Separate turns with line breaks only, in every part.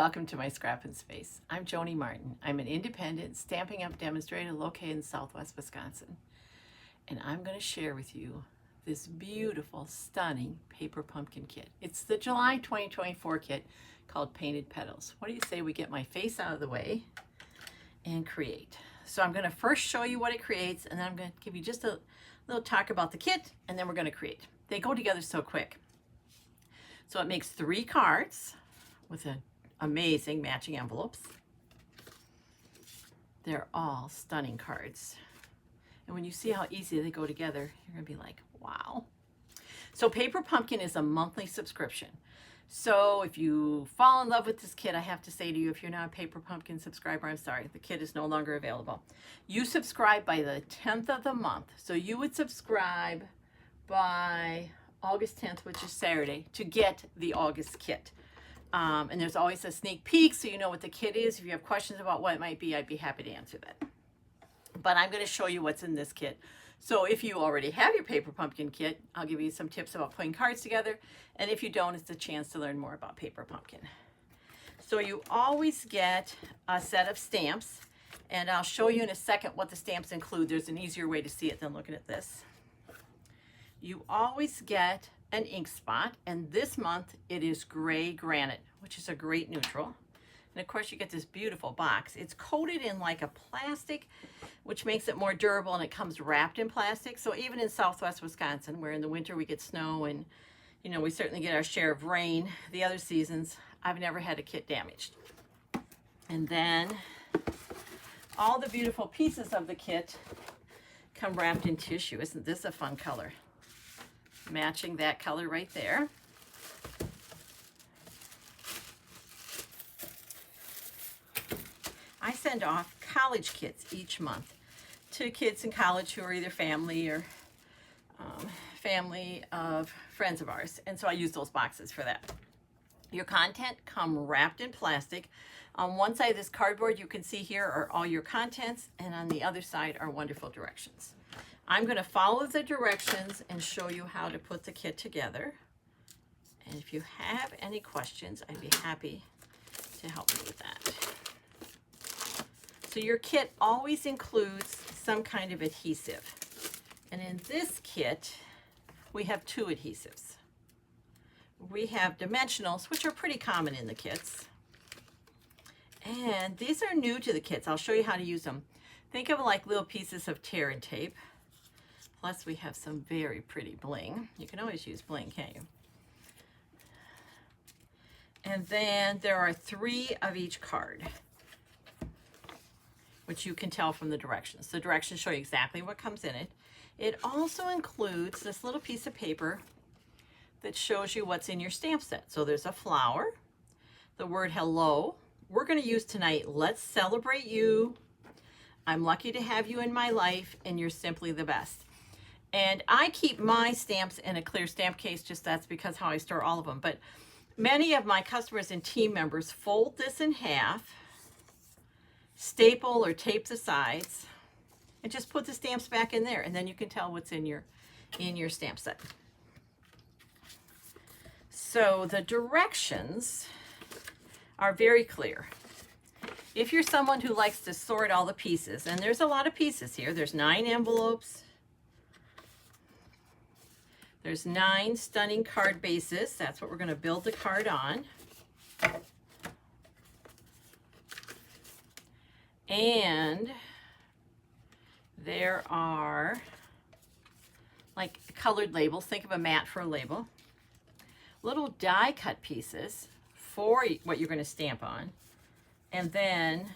welcome to my Scrappin' Space. I'm Joni Martin. I'm an independent Stampin' Up demonstrator located in Southwest Wisconsin. And I'm going to share with you this beautiful, stunning paper pumpkin kit. It's the July 2024 kit called Painted Petals. What do you say we get my face out of the way and create? So I'm going to first show you what it creates, and then I'm going to give you just a little talk about the kit, and then we're going to create. They go together so quick. So it makes 3 cards with amazing matching envelopes. They're all stunning cards. And when you see how easy they go together, you're gonna be like, wow. So Paper Pumpkin is a monthly subscription. So if you fall in love with this kit, I have to say to you, if you're not a Paper Pumpkin subscriber, I'm sorry, the kit is no longer available. You subscribe by the 10th of the month. So you would subscribe by August 10th, which is Saturday, to get the August kit. And there's always a sneak peek so you know what the kit is. If you have questions about what it might be, I'd be happy to answer that. But I'm going to show you what's in this kit. So if you already have your Paper Pumpkin kit, I'll give you some tips about putting cards together. And if you don't, it's a chance to learn more about Paper Pumpkin. So you always get a set of stamps. And I'll show you in a second what the stamps include. There's an easier way to see it than looking at this. You always get an ink spot, and this month it is gray granite, which is a great neutral. And of course you get this beautiful box. It's coated in like a plastic, which makes it more durable, and it comes wrapped in plastic. So even in Southwest Wisconsin, where in the winter we get snow and you know we certainly get our share of rain, the other seasons, I've never had a kit damaged. And then all the beautiful pieces of the kit come wrapped in tissue. Isn't this a fun color? Matching that color right there. I send off college kits each month to kids in college who are either family or family of friends of ours. And so I use those boxes for that. Your content come wrapped in plastic. On one side of this cardboard you can see here are all your contents, and on the other side are wonderful directions. I'm going to follow the directions and show you how to put the kit together. And if you have any questions, I'd be happy to help you with that. So your kit always includes some kind of adhesive. And in this kit, we have 2 adhesives. We have dimensionals, which are pretty common in the kits. And these are new to the kits. I'll show you how to use them. Think of them like little pieces of tear and tape. Plus we have some very pretty bling. You can always use bling, can't you? And then there are 3 of each card, which you can tell from the directions. The directions show you exactly what comes in it. It also includes this little piece of paper that shows you what's in your stamp set. So there's a flower, the word hello. We're going to use tonight, let's celebrate you. I'm lucky to have you in my life, and you're simply the best. And I keep my stamps in a clear stamp case, just that's because how I store all of them. But many of my customers and team members fold this in half, staple or tape the sides, and just put the stamps back in there, and then you can tell what's in your stamp set. So the directions are very clear. If you're someone who likes to sort all the pieces, and there's a lot of pieces here, there's 9 envelopes. There's 9 stunning card bases. That's what we're going to build the card on. And there are like colored labels. Think of a mat for a label. Little die cut pieces for what you're going to stamp on. And then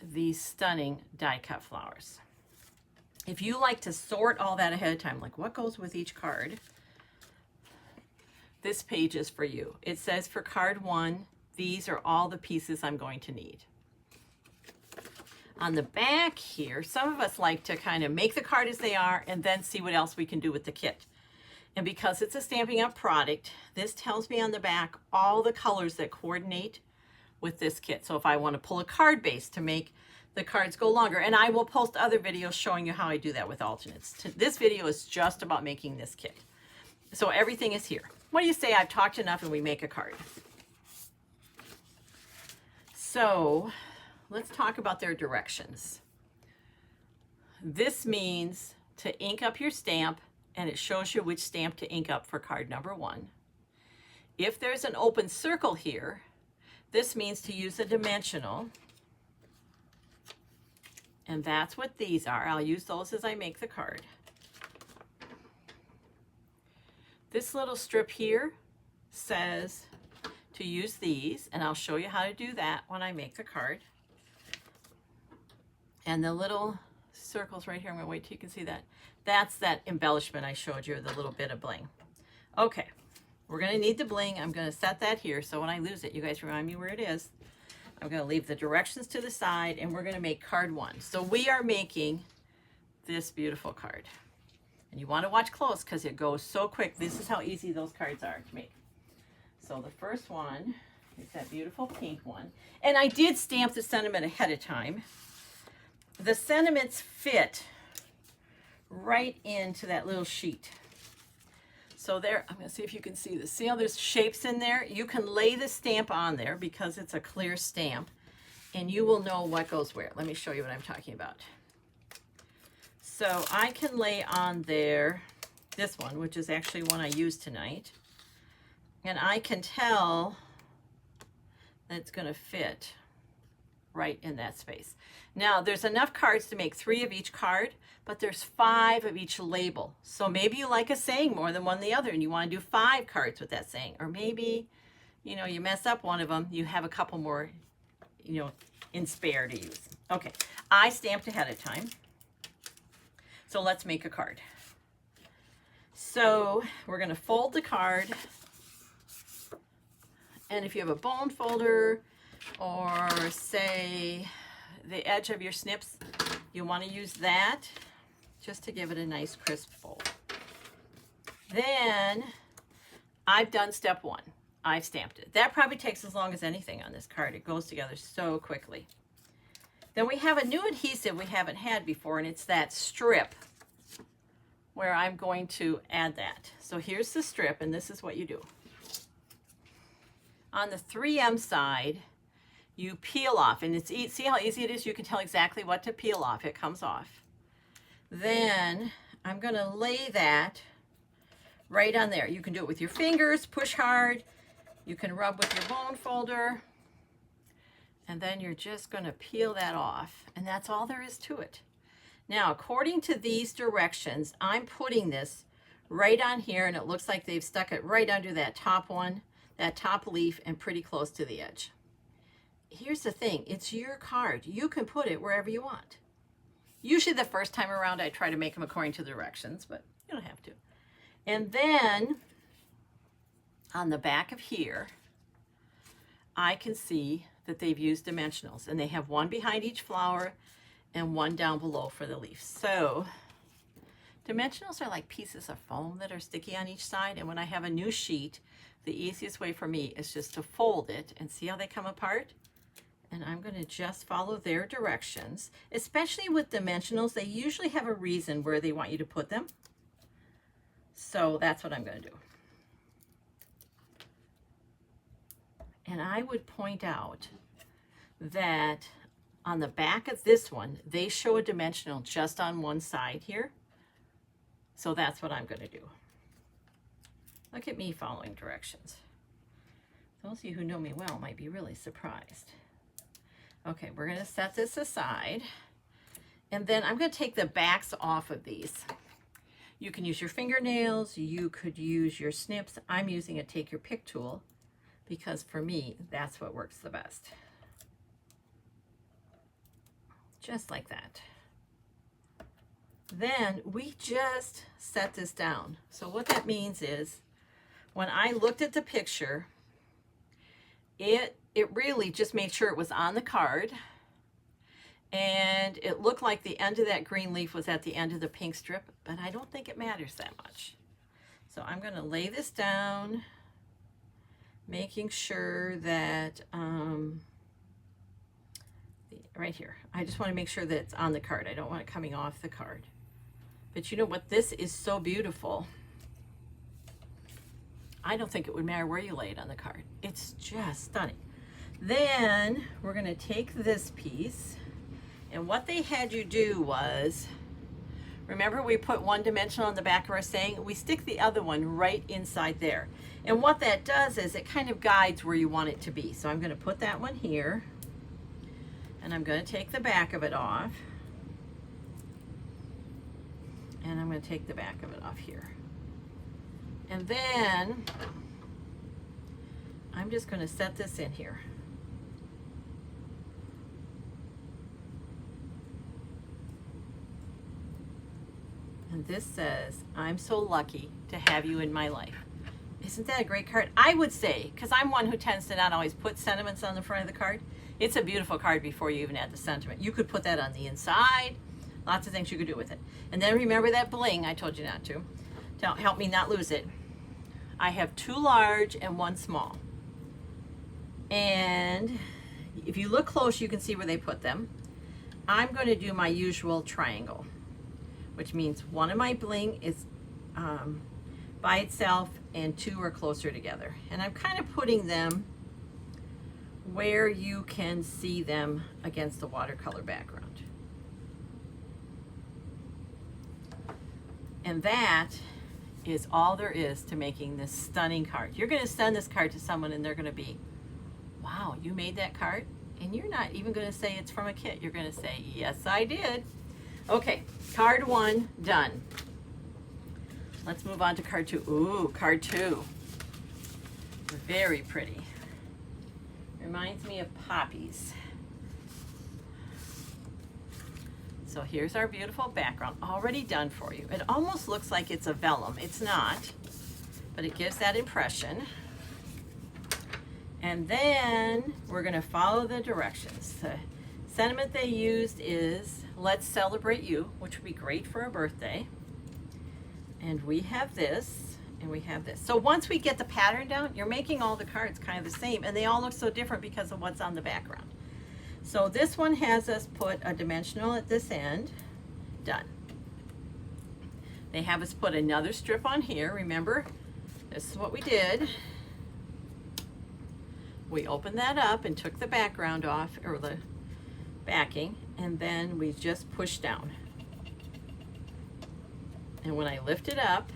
these stunning die cut flowers. If you like to sort all that ahead of time, like what goes with each card, this page is for you. It says for card 1, these are all the pieces I'm going to need. On the back here, some of us like to kind of make the card as they are and then see what else we can do with the kit. And because it's a Stampin' Up product, this tells me on the back all the colors that coordinate with this kit. So if I want to pull a card base to make the cards go longer, and I will post other videos showing you how I do that with alternates. This video is just about making this kit. So everything is here. What do you say? I've talked enough and we make a card. So let's talk about their directions. This means to ink up your stamp, and it shows you which stamp to ink up for card number 1. If there's an open circle here, this means to use a dimensional. And that's what these are. I'll use those as I make the card. This little strip here says to use these, and I'll show you how to do that when I make the card. And the little circles right here, I'm going to wait till you can see that. That's that embellishment I showed you, the little bit of bling. Okay, we're going to need the bling. I'm going to set that here so when I lose it, you guys remind me where it is. I'm going to leave the directions to the side, and we're going to make card 1. So we are making this beautiful card. And you want to watch close because it goes so quick. This is how easy those cards are to make. So the first one is that beautiful pink one. And I did stamp the sentiment ahead of time. The sentiments fit right into that little sheet. So there, I'm going to see if you can see this. See how there's shapes in there? You can lay the stamp on there because it's a clear stamp, and you will know what goes where. Let me show you what I'm talking about. So I can lay on there this one, which is actually one I used tonight, and I can tell that it's going to fit right in that space. Now there's enough cards to make 3 of each card, but there's 5 of each label. So maybe you like a saying more than one or the other and you want to do 5 cards with that saying, or maybe, you know, you mess up one of them, you have a couple more, you know, in spare to use. Okay, I stamped ahead of time. So let's make a card. So we're going to fold the card, and if you have a bone folder, or say the edge of your snips, you want to use that just to give it a nice crisp fold. Then I've done step 1. I've stamped it. That probably takes as long as anything on this card. It goes together so quickly. Then we have a new adhesive we haven't had before, and it's that strip where I'm going to add that. So here's the strip, and this is what you do. On the 3M side, you peel off, and it's see how easy it is? You can tell exactly what to peel off. It comes off. Then I'm going to lay that right on there. You can do it with your fingers, push hard. You can rub with your bone folder. And then you're just going to peel that off, and that's all there is to it. Now, according to these directions, I'm putting this right on here, and it looks like they've stuck it right under that top one, that top leaf, and pretty close to the edge. Here's the thing, it's your card. You can put it wherever you want. Usually the first time around I try to make them according to the directions, but you don't have to. And then on the back of here, I can see that they've used dimensionals, and they have one behind each flower and one down below for the leaf. So dimensionals are like pieces of foam that are sticky on each side, and when I have a new sheet, the easiest way for me is just to fold it, and see how they come apart? And I'm going to just follow their directions. Especially with dimensionals, they usually have a reason where they want you to put them. So that's what I'm going to do. And I would point out that on the back of this one, they show a dimensional just on one side here. So that's what I'm going to do. Look at me following directions. Those of you who know me well might be really surprised. Okay, we're going to set this aside, and then I'm going to take the backs off of these. You can use your fingernails, you could use your snips. I'm using a take your pick tool because for me, that's what works the best. Just like that. Then we just set this down. So what that means is when I looked at the picture, it really just made sure it was on the card, and it looked like the end of that green leaf was at the end of the pink strip, but I don't think it matters that much. So I'm going to lay this down, making sure that right here, I just want to make sure that it's on the card. I don't want it coming off the card. But you know what? This is so beautiful. I don't think it would matter where you lay it on the card. It's just stunning. Then we're going to take this piece, and what they had you do was, remember we put one dimensional on the back of our saying? We stick the other one right inside there. And what that does is it kind of guides where you want it to be. So I'm going to put that one here, and I'm going to take the back of it off, and I'm going to take the back of it off here. And then I'm just going to set this in here. And this says, I'm so lucky to have you in my life. Isn't that a great card? I would say, because I'm one who tends to not always put sentiments on the front of the card, it's a beautiful card before you even add the sentiment. You could put that on the inside. Lots of things you could do with it. And then remember that bling I told you not to help me not lose it. I have 2 large and 1 small. And if you look close, you can see where they put them. I'm going to do my usual triangle, which means one of my bling is by itself and 2 are closer together. And I'm kind of putting them where you can see them against the watercolor background. And that is all there is to making this stunning card. You're going to send this card to someone and they're going to be, wow, you made that card? And you're not even going to say it's from a kit. You're going to say, yes, I did. Okay, card 1 done. Let's move on to card 2. Ooh, card 2. Very pretty. Reminds me of poppies. So here's our beautiful background, already done for you. It almost looks like it's a vellum. It's not, but it gives that impression. And then we're going to follow the directions. The sentiment they used is, let's celebrate you, which would be great for a birthday. And we have this, and we have this. So once we get the pattern down, you're making all the cards kind of the same, and they all look so different because of what's on the background. So this one has us put a dimensional at this end. Done. They have us put another strip on here. Remember, this is what we did. We opened that up and took the background off, or the backing, and then we just pushed down. And when I lift it up,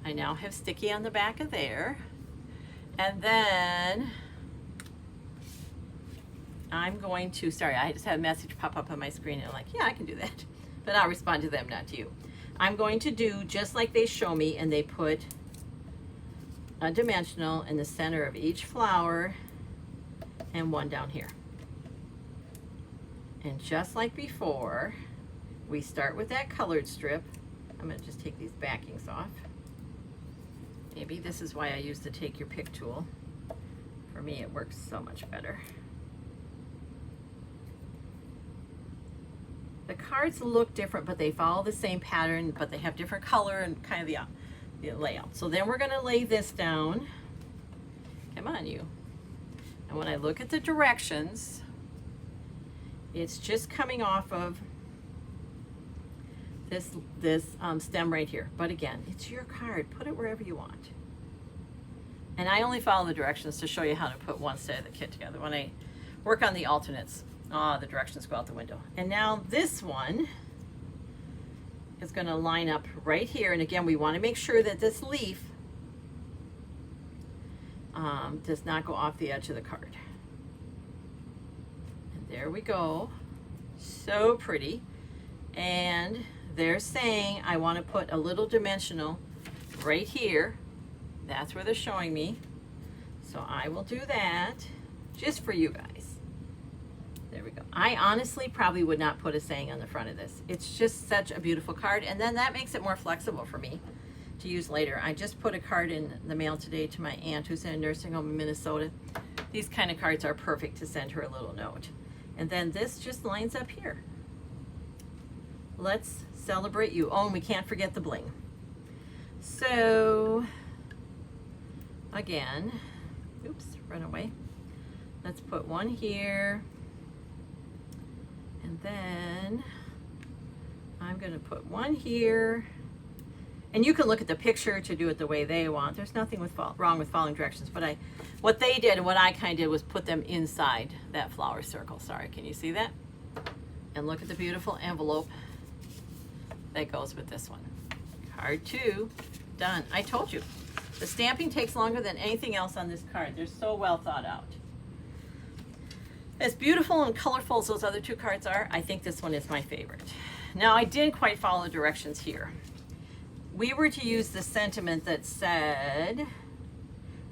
I now have sticky on the back of there. And then I'm going to, sorry, I just had a message pop up on my screen and I'm like, yeah, I can do that. But I'll respond to them, not to you. I'm going to do just like they show me, and they put a dimensional in the center of each flower and one down here. And just like before, we start with that colored strip. I'm going to just take these backings off. Maybe this is why I use the take your pick tool. For me, it works so much better. The cards look different, but they follow the same pattern, but they have different color and kind of the layout. So then we're going to lay this down. Come on, you. And when I look at the directions, it's just coming off of this stem right here. But again, it's your card. Put it wherever you want. And I only follow the directions to show you how to put one set of the kit together. When I work on the alternates, the directions go out the window. And now this one is going to line up right here. And again, we want to make sure that this leaf does not go off the edge of the card. And there we go. So pretty. And they're saying I want to put a little dimensional right here. That's where they're showing me. So I will do that just for you guys. There we go. I honestly probably would not put a saying on the front of this. It's just such a beautiful card, and then that makes it more flexible for me to use later. I just put a card in the mail today to my aunt who's in a nursing home in Minnesota. These kind of cards are perfect to send her a little note. And then this just lines up here. Let's celebrate you. Oh, and we can't forget the bling. So again, oops, run away. Let's put one here. And then I'm going to put one here And you can look at the picture to do it the way they want. There's nothing wrong with following directions, but what they did and what I kind of did was put them inside that flower circle. Sorry, can you see that? And look at the beautiful envelope that goes with this one. Card 2, done. I told you, the stamping takes longer than anything else on this card. They're so well thought out. As beautiful and colorful as those other 2 cards are, I think this one is my favorite. Now, I didn't quite follow the directions here. We were to use the sentiment that said,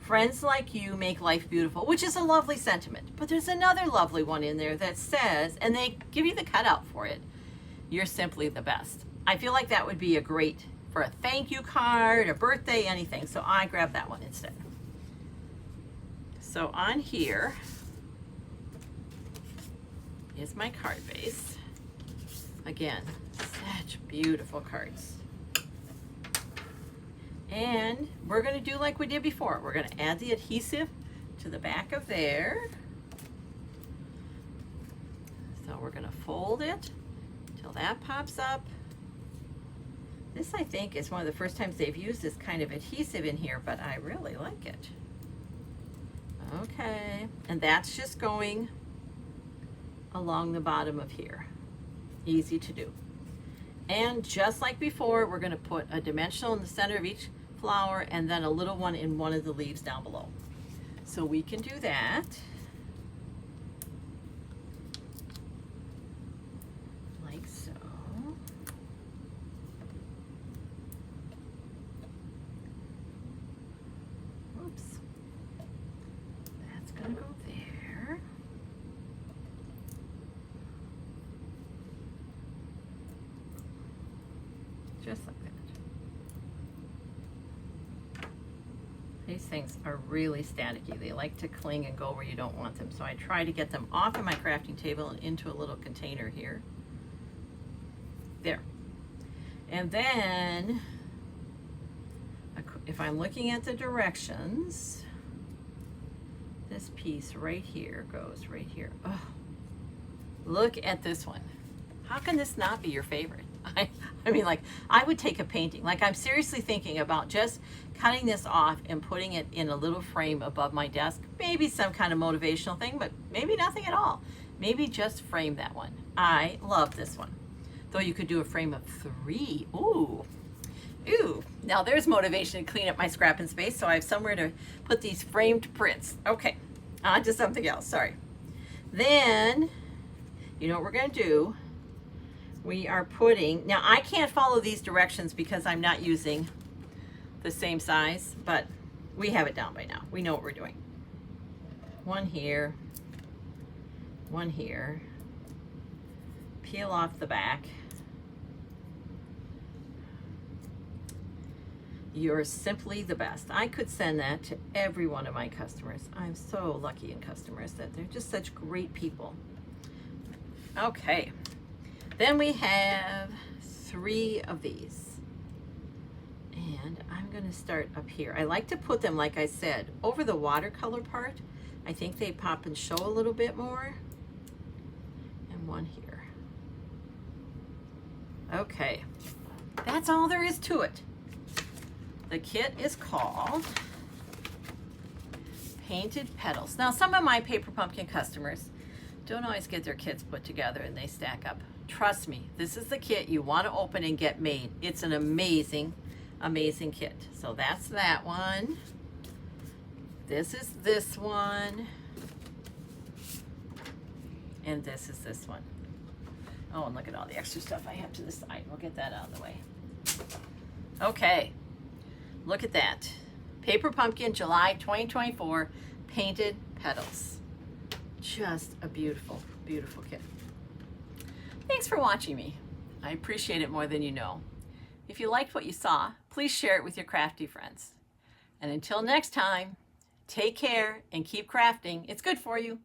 friends like you make life beautiful, which is a lovely sentiment. But there's another lovely one in there that says, and they give you the cutout for it, you're simply the best. I feel like that would be a great, for a thank you card, a birthday, anything. So I grabbed that one instead. So on here is my card base. Again, such beautiful cards. And we're going to do like we did before. We're going to add the adhesive to the back of there. So we're going to fold it till that pops up. This, I think, is one of the first times they've used this kind of adhesive in here, but I really like it. Okay, and that's just going along the bottom of here. Easy to do. And just like before, we're going to put a dimensional in the center of each flower and then a little one in one of the leaves down below. So we can do that. Like so. Oops. That's going to go there. Just like that. These things are really staticky. They like to cling and go where you don't want them. So I try to get them off of my crafting table and into a little container here. There. And then, if I'm looking at the directions, this piece right here goes right here. Oh, look at this one. How can this not be your favorite? I mean, like, I would take a painting. Like, I'm seriously thinking about just cutting this off and putting it in a little frame above my desk. Maybe some kind of motivational thing, but maybe nothing at all. Maybe just frame that one. I love this one. Though you could do a frame of 3. Ooh. Ooh. Now there's motivation to clean up my scrapping space, so I have somewhere to put these framed prints. Okay, on to something else. Sorry. Then, you know what we're going to do? We are putting, now I can't follow these directions because I'm not using the same size, but we have it down by now. We know what we're doing. One here, one here. Peel off the back. You're simply the best. I could send that to every one of my customers. I'm so lucky in customers that they're just such great people. Okay. Then we have 3 of these. And I'm going to start up here. I like to put them, like I said, over the watercolor part. I think they pop and show a little bit more. And one here. Okay. That's all there is to it. The kit is called Painted Petals. Now, some of my Paper Pumpkin customers don't always get their kits put together and they stack up. Trust me, this is the kit you want to open and get made. It's an amazing, amazing kit. So that's that one. This is this one. And this is this one. Oh, and look at all the extra stuff I have to the side. We'll get that out of the way. Okay, look at that. Paper Pumpkin, July 2024, Painted Petals. Just a beautiful, beautiful kit. Thanks for watching me. I appreciate it more than you know. If you liked what you saw, please share it with your crafty friends. And until next time, take care and keep crafting. It's good for you.